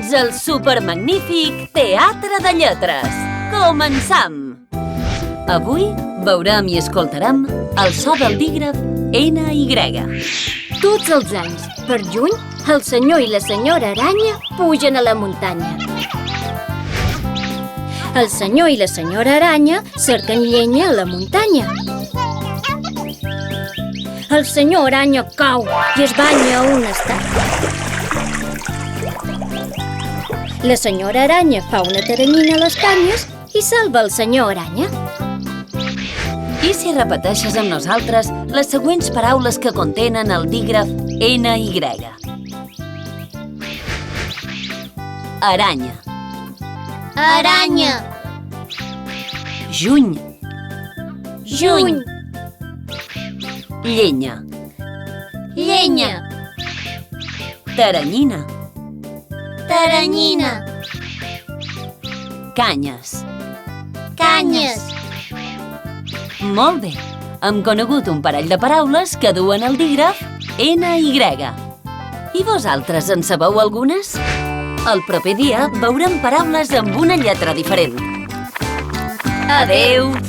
Benvinguts al supermagnífic Teatre de Lletres. Començam! Avui veurem i escoltarem el so del dígraf NY. Tots els anys, per juny, el senyor i la senyora aranya pugen a la muntanya. El senyor i la senyora aranya cerquen llenya a la muntanya. El senyor aranya cau i es banya a un estany. La senyora aranya fa una teranyina a les canyes i salva el senyor aranya. I si repeteixes amb nosaltres les següents paraules que contenen el dígraf NY? Aranya, Aranya, juny, juny, llenya, llenya, teranyina, teranyina, canyes. canyes. Molt bé, hem conegut un parell de paraules que duen el dígraf NY. I vosaltres en sabeu algunes? El proper dia veurem paraules amb una lletra diferent. Adeu!